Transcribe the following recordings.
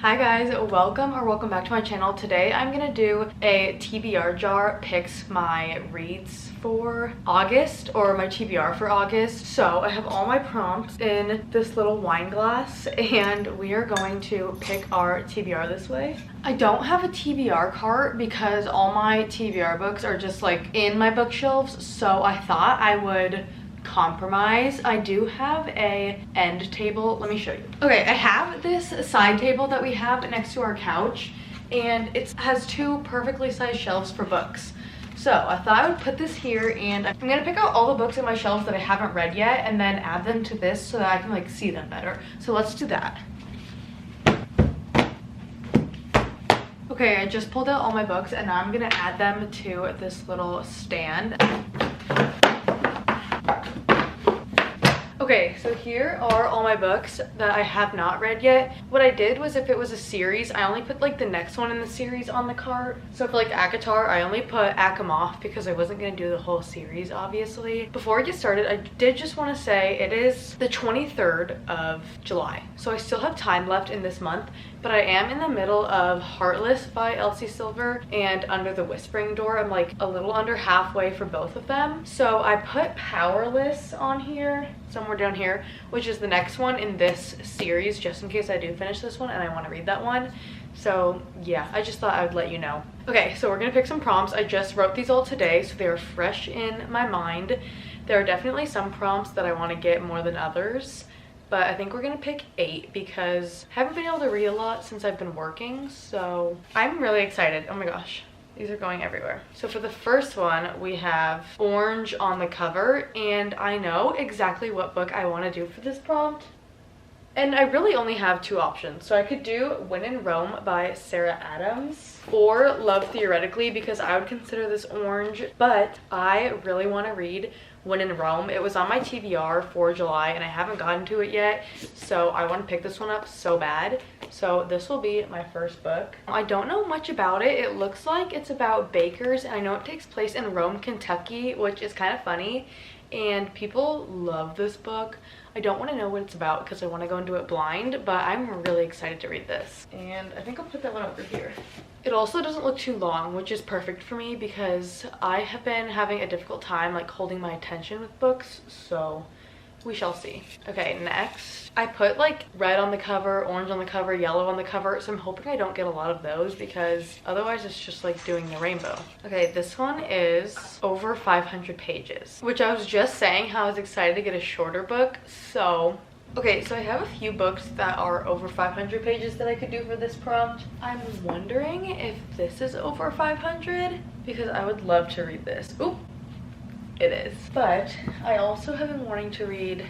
Hi guys, welcome back to my channel. Today I'm gonna do a TBR jar picks my reads for August, or my TBR for August. So I have all my prompts in this little wine glass and we are going to pick our TBR this way. I don't have a TBR cart because all my TBR books are just like in my bookshelves, so I thought I would compromise. I do have a end table. Let me show you. Okay, I have this side table that we have next to our couch, and it has two perfectly sized shelves for books. So I thought I would put this here, and I'm gonna pick out all the books in my shelves that I haven't read yet and then add them to this so that I can like see them better. So let's do that. Okay, I just pulled out all my books and now I'm gonna add them to this little stand. Okay, so here are all my books that I have not read yet. What I did was, if it was a series, I only put like the next one in the series on the cart. So for like ACOTAR, I only put ACOMOF because I wasn't gonna do the whole series, obviously. Before I get started, I did just want to say it is the 23rd of July. So I still have time left in this month, but I am in the middle of Heartless by Elsie Silver and Under the Whispering Door. I'm like a little under halfway for both of them. So I put Powerless on here, somewhere down here, which is the next one in this series, just in case I do finish this one and I want to read that one. So yeah, I just thought I would let you know. Okay, so we're gonna pick some prompts. I just wrote these all today, so they are fresh in my mind. There are definitely some prompts that I want to get more than others, but I think we're gonna pick 8 because I haven't been able to read a lot since I've been working, so I'm really excited. Oh my gosh, these are going everywhere. So for the first one, we have orange on the cover, and I know exactly what book I want to do for this prompt. And I really only have 2 options. So I could do When in Rome by Sarah Adams or Love Theoretically, because I would consider this orange, but I really want to read When in Rome. It was on my TBR for July and I haven't gotten to it yet, so I want to pick this one up so bad. So this will be my first book. I don't know much about it. It looks like it's about bakers, and I know it takes place in Rome, Kentucky, which is kind of funny, and people love this book. I don't want to know what it's about because I want to go into it blind, but I'm really excited to read this. And I think I'll put that one over here. It also doesn't look too long, which is perfect for me because I have been having a difficult time like holding my attention with books, so we shall see. Okay, next I put like red on the cover, orange on the cover, yellow on the cover, so I'm hoping I don't get a lot of those because otherwise it's just like doing the rainbow. Okay, this one is over 500 pages, which I was just saying how I was excited to get a shorter book. So okay, so I have a few books that are over 500 pages that I could do for this prompt. I'm wondering if this is over 500 because I would love to read this. Oop, it is. But I also have been wanting to read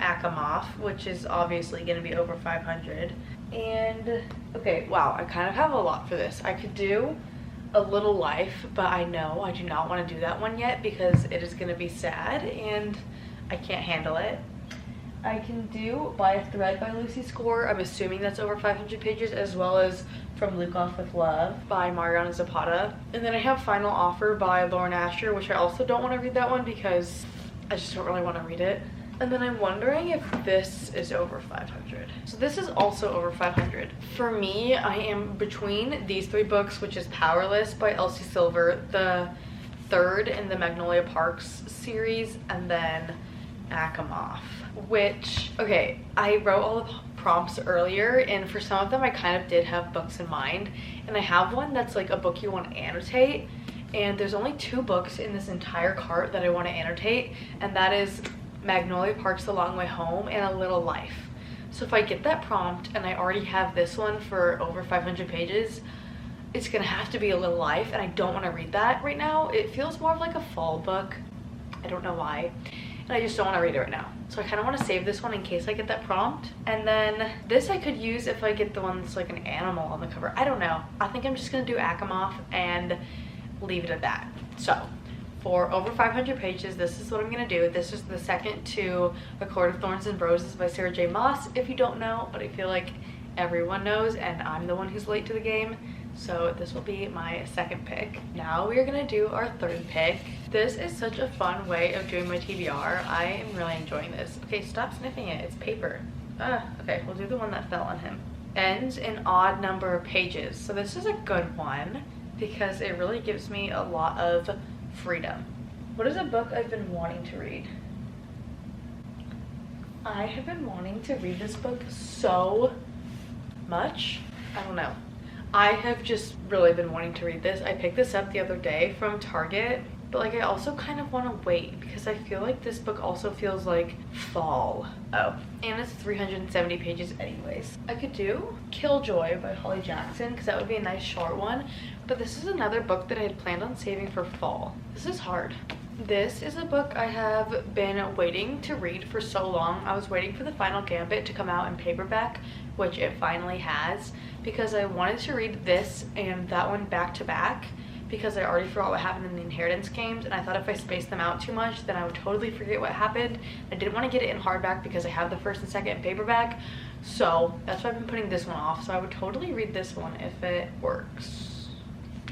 ACOMOF, which is obviously going to be over 500. And okay, wow, I kind of have a lot for this. I could do A Little Life, but I know I do not want to do that one yet because it is going to be sad and I can't handle it. I can do By a Thread by Lucy Score. I'm assuming that's over 500 pages, as well as From Luke Off with Love by Mariana Zapata. And then I have Final Offer by Lauren Asher, which I also don't want to read that one because I just don't really want to read it. And then I'm wondering if this is over 500. So this is also over 500. For me, I am between these 3 books, which is Powerless by Elsie Silver, the third in the Magnolia Parks series, and then ACOMOF, which, okay, I wrote all the prompts earlier, and for some of them I kind of did have books in mind, and I have one that's like a book you want to annotate, and there's only 2 books in this entire cart that I want to annotate, and that is Magnolia Parks The Long Way Home and A Little Life. So if I get that prompt and I already have this one for over 500 pages, it's gonna have to be A Little Life, and I don't want to read that right now. It feels more of like a fall book. I don't know why. And I just don't want to read it right now. So I kind of want to save this one in case I get that prompt. And then this I could use if I get the one that's like an animal on the cover. I don't know. I think I'm just going to do ACOMOF and leave it at that. So for over 500 pages, this is what I'm going to do. This is the second to A Court of Thorns and Roses by Sarah J. Maas, if you don't know, but I feel like everyone knows and I'm the one who's late to the game. So this will be my second pick. Now we are gonna do our third pick. This is such a fun way of doing my TBR. I am really enjoying this. Okay, stop sniffing it, it's paper. Okay, we'll do the one that fell on him. ends in odd number of pages. So this is a good one because it really gives me a lot of freedom. What is a book I've been wanting to read? I have been wanting to read this book so much. I don't know. I have just really been wanting to read this. I picked this up the other day from Target, but like I also kind of want to wait because I feel like this book also feels like fall. Oh, and it's 370 pages anyways. I could do Killjoy by Holly Jackson because that would be a nice short one, but this is another book that I had planned on saving for fall. This is hard. This is a book I have been waiting to read for so long. I was waiting for the Final Gambit to come out in paperback, which it finally has, because I wanted to read this and that one back to back because I already forgot what happened in the Inheritance games, and I thought if I spaced them out too much then I would totally forget what happened. I didn't want to get it in hardback because I have the first and second in paperback, so that's why I've been putting this one off. So I would totally read this one if it works.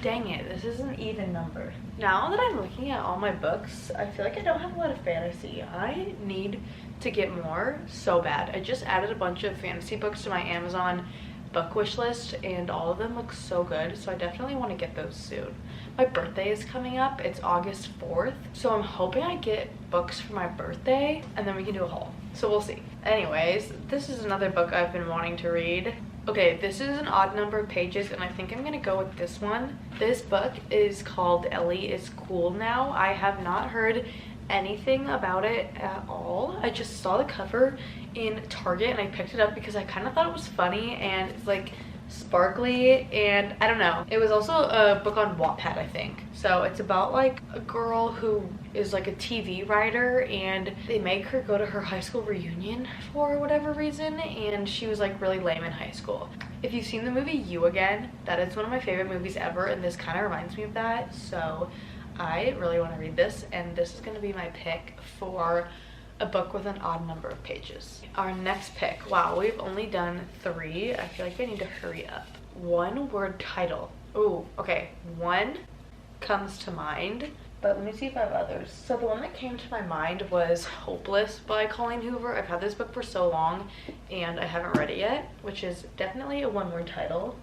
Dang it, this is an even number. Now that I'm looking at all my books, I feel like I don't have a lot of fantasy. I need to get more so bad. I just added a bunch of fantasy books to my Amazon book wish list and all of them look so good, so I definitely want to get those soon. My birthday is coming up. It's August 4th, so I'm hoping I get books for my birthday and then we can do a haul, so we'll see. Anyways, this is another book I've been wanting to read. Okay, this is an odd number of pages and I think I'm gonna go with this one. This book is called Ellie is Cool Now. I have not heard anything about it at all. I just saw the cover in Target and I picked it up because I kind of thought it was funny and it's like sparkly, and I don't know. It was also a book on Wattpad, I think. So it's about like a girl who is like a TV writer and they make her go to her high school reunion for whatever reason, and she was like really lame in high school. If you've seen the movie You Again, that is one of my favorite movies ever, and this kind of reminds me of that. So I really want to read this, and this is going to be my pick for a book with an odd number of pages. Our next pick, wow, we've only done 3. I feel like I need to hurry up. One word title. Ooh, okay, one comes to mind, but let me see if I have others. So the one that came to my mind was Hopeless by Colleen Hoover. I've had this book for so long and I haven't read it yet, which is definitely a one-word title.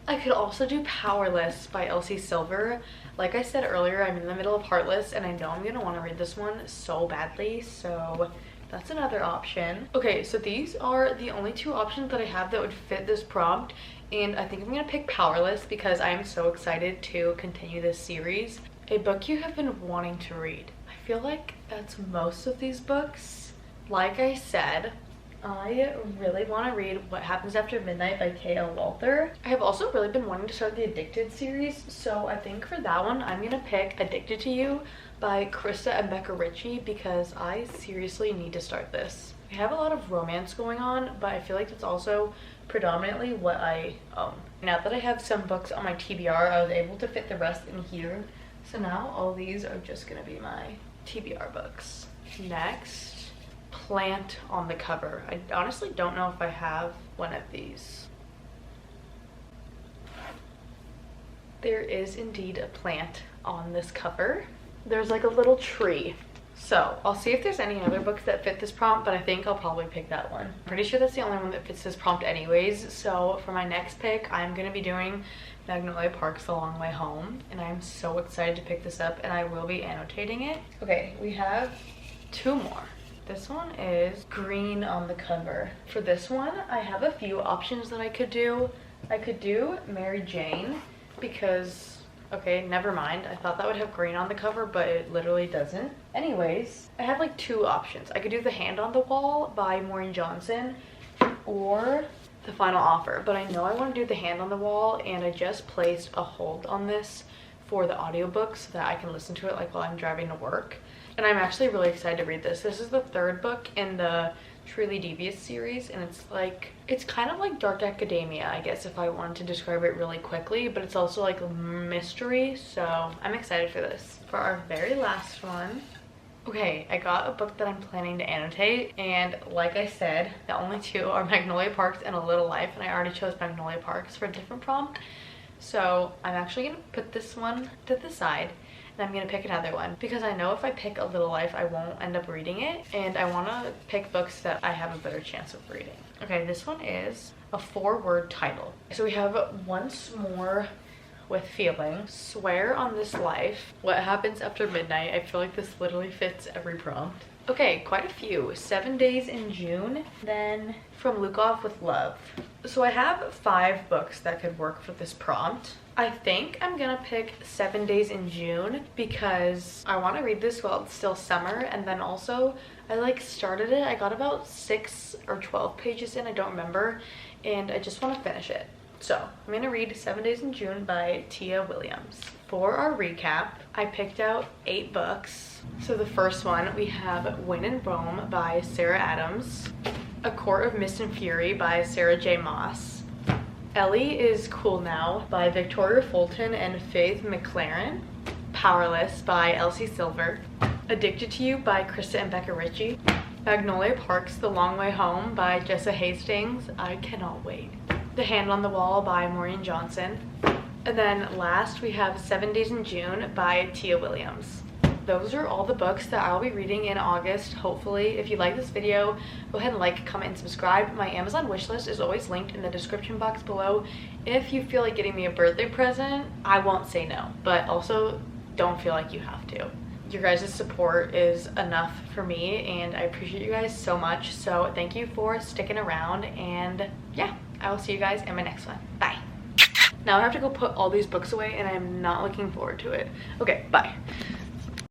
I could also do Powerless by Elsie Silver. Like I said earlier, I'm in the middle of Heartless and I know I'm gonna want to read this one so badly, so that's another option. Okay, so these are the only 2 options that I have that would fit this prompt, and I think I'm gonna pick Powerless because I am so excited to continue this series. A book you have been wanting to read. I feel like that's most of these books. Like I said, I really want to read What Happens After Midnight by K.L. Walther. I have also really been wanting to start the Addicted series, so I think for that one I'm gonna pick Addicted to You by Krista and Becca Ritchie because I seriously need to start this. I have a lot of romance going on, but I feel like that's also predominantly what I own. Now that I have some books on my TBR, I was able to fit the rest in here, so now all these are just gonna be my TBR books. Next, plant on the cover. I honestly don't know if I have one of these. There is indeed a plant on this cover. There's like a little tree. So I'll see if there's any other books that fit this prompt, but I think I'll probably pick that one. I'm pretty sure that's the only one that fits this prompt anyways. So for my next pick, I'm gonna be doing Magnolia Park's The Long Way Home, and I'm so excited to pick this up, and I will be annotating it. Okay, we have 2 more. This one is green on the cover. For this one, I have a few options that I could do. I could do Mary Jane because, okay, never mind. I thought that would have green on the cover, but it literally doesn't. Anyways, I have like 2 options. I could do The Hand on the Wall by Maureen Johnson or The Final Offer, but I know I want to do The Hand on the Wall, and I just placed a hold on this for the audiobook so that I can listen to it like while I'm driving to work. And I'm actually really excited to read this. This is the 3rd book in the Truly Devious series, and it's kind of like dark academia, I guess, if I wanted to describe it really quickly, but it's also like a mystery, so I'm excited for this. For our very last one, okay, I got a book that I'm planning to annotate, and like I said, the only 2 are Magnolia Parks and A Little Life, and I already chose Magnolia Parks for a different prompt. So I'm actually gonna put this one to the side, then I'm gonna pick another one because I know if I pick A Little Life, I won't end up reading it, and I want to pick books that I have a better chance of reading. Okay, this one is a 4-word title. So we have Once More with Feeling, Swear on This Life, What Happens After Midnight. I feel like this literally fits every prompt. Okay, quite a few. 7 Days in June, then From Lukov with Love. So I have 5 books that could work for this prompt. I think I'm gonna pick 7 Days in June because I want to read this while it's still summer, and then also I like started it. I got about 6 or 12 pages in, I don't remember, and I just want to finish it. So I'm gonna read 7 Days in June by Tia Williams. For our recap, I picked out 8 books. So the first one, we have When in Rome by Sarah Adams, A Court of Mist and Fury by Sarah J. Maas, Ellie is Cool Now by Victoria Fulton and Faith McLaren, Powerless by Elsie Silver, Addicted to You by Krista and Becca Ritchie, Magnolia Park's The Long Way Home by Jessa Hastings. I cannot wait. The Hand on the Wall by Maureen Johnson. And then last we have 7 Days in June by Tia Williams. Those are all the books that I'll be reading in August, hopefully. If you like this video, go ahead and like, comment, and subscribe. My Amazon wishlist is always linked in the description box below. If you feel like getting me a birthday present, I won't say no, but also don't feel like you have to. Your guys' support is enough for me, and I appreciate you guys so much. So thank you for sticking around, and yeah, I will see you guys in my next one. Bye. Now I have to go put all these books away, and I'm not looking forward to it. Okay, bye.